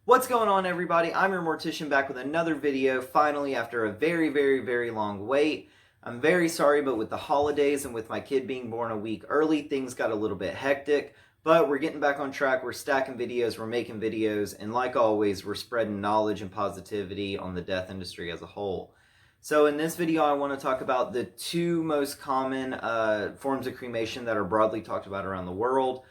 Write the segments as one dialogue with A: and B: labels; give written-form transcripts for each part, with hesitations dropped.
A: What's going on, everybody? I'm your mortician, back with another video, finally, after a very long wait. I'm very sorry, but with the holidays and with my kid being born a week early, things got a little bit hectic, but we're getting back on track. We're stacking videos, we're making videos, and like always, we're spreading knowledge and positivity on the death industry as a whole. So in this video, I want to talk about the two most common forms of cremation that are broadly talked about around the world.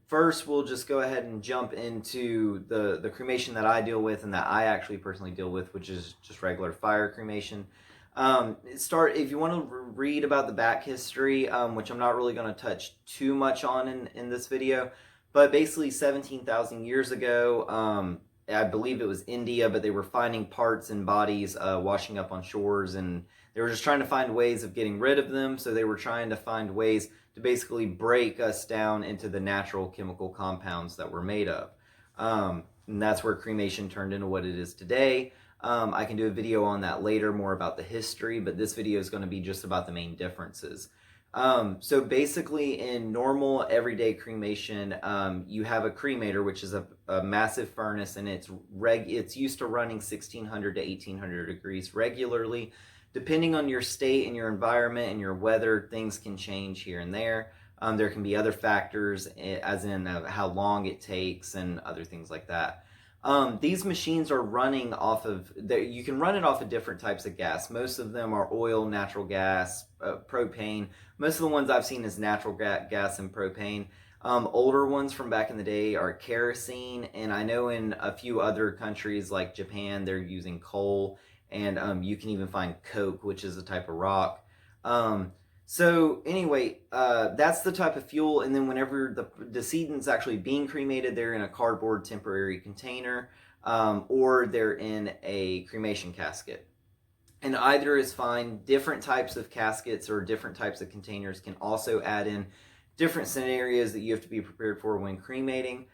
A: First, we'll just go ahead and jump into the cremation that I deal with and that I actually personally deal with, which is just regular fire cremation. If you want to read about the back history, which I'm not really going to touch too much on in this video, but basically 17,000 years ago, I believe it was India, but they were finding parts and bodies washing up on shores, and they were just trying to find ways of getting rid of them. So they were trying to find ways to basically break us down into the natural chemical compounds that we're made of. And that's where cremation turned into what it is today. I can do a video on that later, more about the history, but this video is going to be just about the main differences. So basically, in normal everyday cremation, you have a cremator, which is a massive furnace, and it's used to running 1600 to 1800 degrees regularly. Depending on your state and your environment and your weather, things can change here and there. There can be other factors, as in how long it takes and other things like that. These machines are running off of, you can run it off of different types of gas. Most of them are oil, natural gas, propane. Most of the ones I've seen is natural gas and propane. Older ones from back in the day are kerosene, and I know in a few other countries like Japan, they're using coal, and you can even find coke, which is a type of rock. So anyway, that's the type of fuel, and then whenever the decedent's actually being cremated, they're in a cardboard temporary container, or they're in a cremation casket. And either is fine. Different types of caskets or different types of containers can also add in different scenarios that you have to be prepared for when cremating.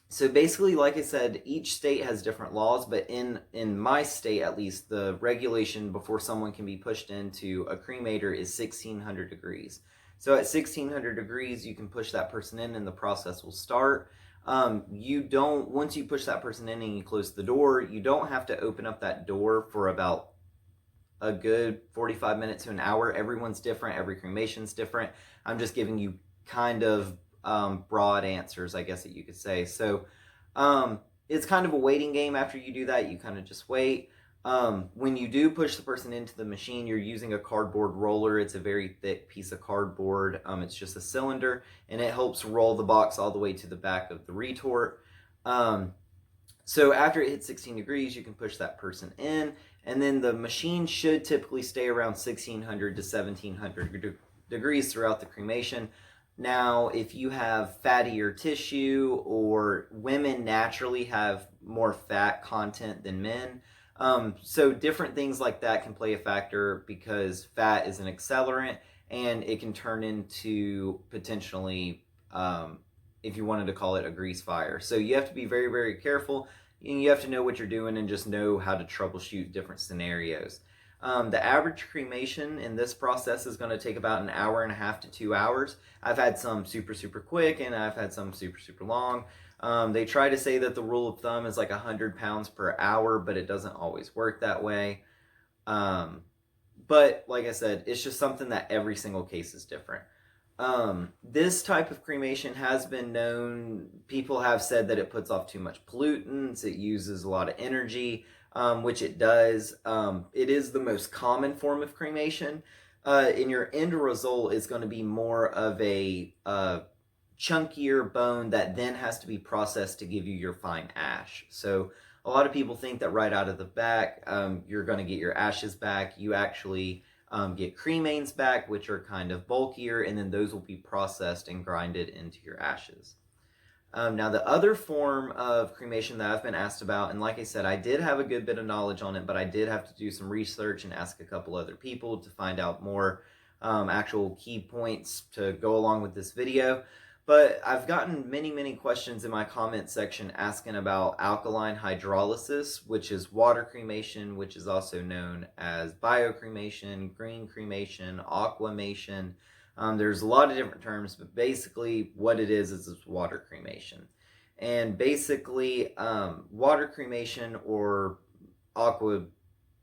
A: So basically, like I said, each state has different laws, but in my state, at least, the regulation before someone can be pushed into a cremator is 1600 degrees. So at 1600 degrees, you can push that person in and the process will start. Once you push that person in and you close the door, you don't have to open up that door for about a good 45 minutes to an hour. Everyone's different. Every cremation's different. I'm just giving you kind of broad answers, I guess that you could say. So it's kind of a waiting game. After you do that, you kind of just wait. When you do push the person into the machine, you're using a cardboard roller. It's a very thick piece of cardboard. It's just a cylinder, and it helps roll the box all the way to the back of the retort. So after it hits 16 degrees, you can push that person in, and then the machine should typically stay around 1600 to 1700 degrees throughout the cremation. Now, if you have fattier tissue, or women naturally have more fat content than men, so different things like that can play a factor, because fat is an accelerant and it can turn into potentially, if you wanted to call it, a grease fire. So you have to be very careful, and you have to know what you're doing and just know how to troubleshoot different scenarios. The average cremation in this process is going to take about an hour and a half to 2 hours. I've had some super quick, and I've had some super long. They try to say that the rule of thumb is like 100 pounds per hour, but it doesn't always work that way. But like I said, it's just something that every single case is different. This type of cremation has been known, people have said that it puts off too much pollutants, it uses a lot of energy, which it does. It is the most common form of cremation, and your end result is going to be more of a chunkier bone that then has to be processed to give you your fine ash. So a lot of people think that right out of the back, you're going to get your ashes back. You actually get cremains back, which are kind of bulkier, and then those will be processed and grinded into your ashes. Now, the other form of cremation that I've been asked about, and like I said, I did have a good bit of knowledge on it, but I did have to do some research and ask a couple other people to find out more actual key points to go along with this video. But I've gotten many questions in my comment section asking about alkaline hydrolysis, which is water cremation, which is also known as biocremation, green cremation, aquamation. There's a lot of different terms, but basically what it is it's water cremation. And basically, water cremation or aqua,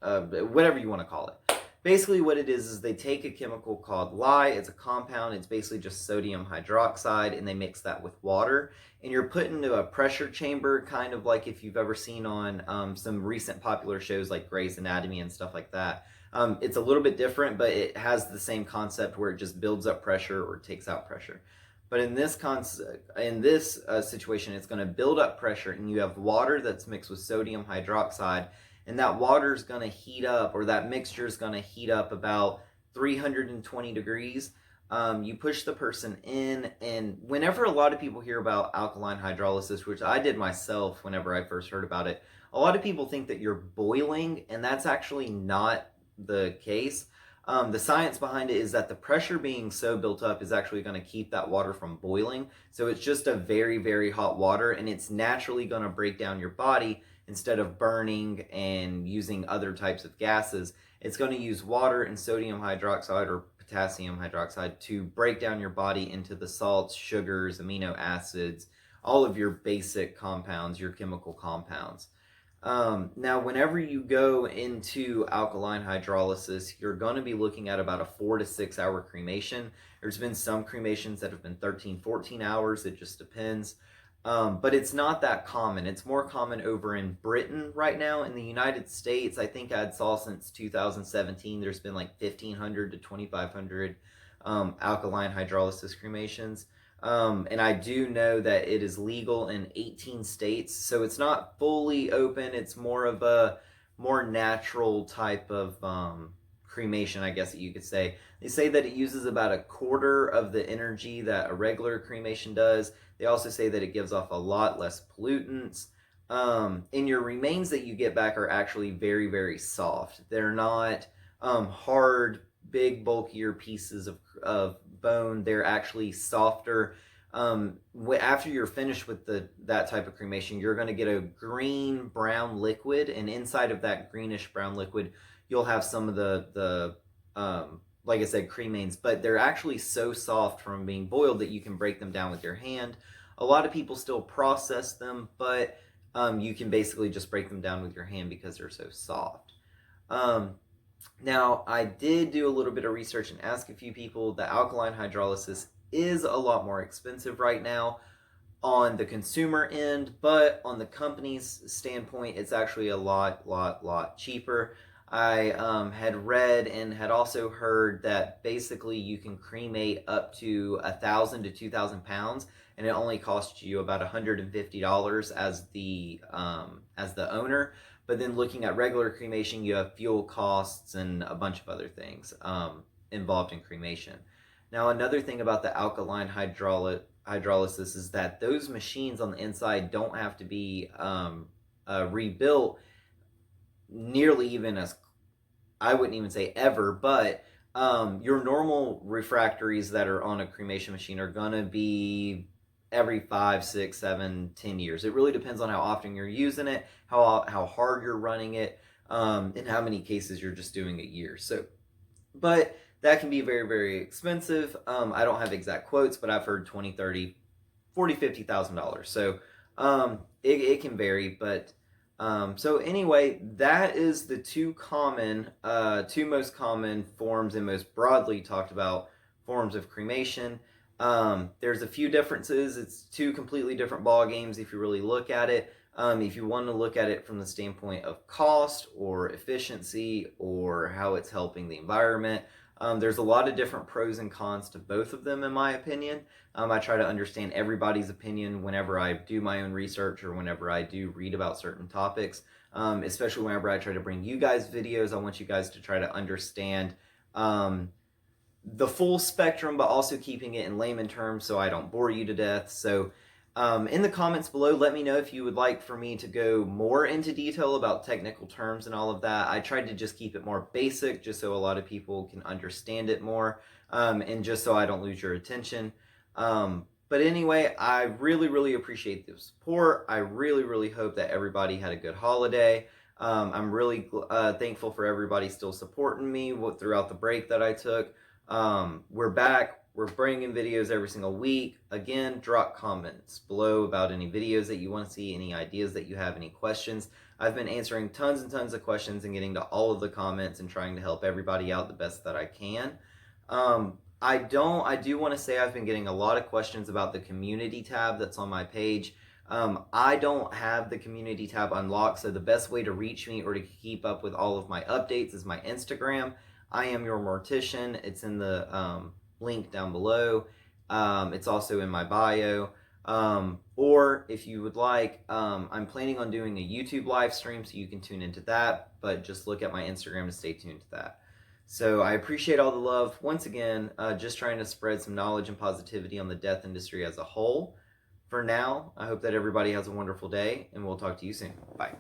A: whatever you want to call it. Basically what it is they take a chemical called lye. It's a compound. It's basically just sodium hydroxide, and they mix that with water. And you're put into a pressure chamber, kind of like if you've ever seen on some recent popular shows like Grey's Anatomy and stuff like that. It's a little bit different, but it has the same concept where it just builds up pressure or takes out pressure. But in this situation, it's going to build up pressure, and you have water that's mixed with sodium hydroxide, and that water is going to heat up, or that mixture is going to heat up about 320 degrees. You push the person in, and whenever a lot of people hear about alkaline hydrolysis, which I did myself whenever I first heard about it, a lot of people think that you're boiling, and that's actually not the case. The science behind it is that the pressure being so built up is actually going to keep that water from boiling. So it's just a very, very hot water, and it's naturally going to break down your body. Instead of burning and using other types of gases, it's going to use water and sodium hydroxide or potassium hydroxide to break down your body into the salts, sugars, amino acids, all of your basic compounds, your chemical compounds. Now, whenever you go into alkaline hydrolysis, you're going to be looking at about a 4 to 6 hour cremation. There's been some cremations that have been 13, 14 hours. It just depends. But it's not that common. It's more common over in Britain right now. In the United States, I think I saw since 2017, there's been like 1,500 to 2,500 alkaline hydrolysis cremations. And I do know that it is legal in 18 states, so it's not fully open. It's more of a more natural type of cremation, I guess that you could say. They say that it uses about a quarter of the energy that a regular cremation does. They also say that it gives off a lot less pollutants. And your remains that you get back are actually very, very soft. They're not hard, big, bulkier pieces of bone. They're actually softer. After you're finished with that type of cremation, you're going to get a green brown liquid, and inside of that greenish brown liquid, you'll have some of the like I said, cremains, but they're actually so soft from being boiled that you can break them down with your hand. A lot of people still process them, but you can basically just break them down with your hand because they're so soft. Now, I did do a little bit of research and ask a few people. The alkaline hydrolysis is a lot more expensive right now on the consumer end, but on the company's standpoint, it's actually a lot cheaper. I had read and had also heard that basically you can cremate up to 1,000 to 2,000 pounds, and it only costs you about $150 as the owner. But then looking at regular cremation, you have fuel costs and a bunch of other things involved in cremation. Now, another thing about the alkaline hydrolysis is that those machines on the inside don't have to be rebuilt nearly even as, I wouldn't even say ever, but your normal refractories that are on a cremation machine are going to be every 5, 6, 7, 10 years. It really depends on how often you're using it, how hard you're running it, and how many cases you're just doing a year. So, but that can be very, very expensive. I don't have exact quotes, but I've heard $20, $30, $40, $50,000. So it can vary, but so anyway, that is the two most common forms and most broadly talked about forms of cremation. There's a few differences. It's two completely different ball games if you really look at it. If you want to look at it from the standpoint of cost or efficiency or how it's helping the environment, there's a lot of different pros and cons to both of them, in my opinion. I try to understand everybody's opinion whenever I do my own research or whenever I do read about certain topics, especially whenever I try to bring you guys videos. I want you guys to try to understand the full spectrum, but also keeping it in layman terms so I don't bore you to death. So in the comments below, let me know if you would like for me to go more into detail about technical terms and all of that. I tried to just keep it more basic, just so a lot of people can understand it more, and just so I don't lose your attention. But anyway, I really appreciate the support. I really hope that everybody had a good holiday. I'm really thankful for everybody still supporting me throughout the break that I took. We're back. We're bringing videos every single week. Again, drop comments below about any videos that you want to see, any ideas that you have, any questions. I've been answering tons and tons of questions and getting to all of the comments and trying to help everybody out the best that I can. I do want to say I've been getting a lot of questions about the community tab that's on my page. I don't have the community tab unlocked, so the best way to reach me or to keep up with all of my updates is my Instagram. I am your mortician. It's in the link down below. It's also in my bio. Or if you would like, I'm planning on doing a YouTube live stream, so you can tune into that, but just look at my Instagram to stay tuned to that. So I appreciate all the love. Once again, just trying to spread some knowledge and positivity on the death industry as a whole. For now, I hope that everybody has a wonderful day, and we'll talk to you soon. Bye.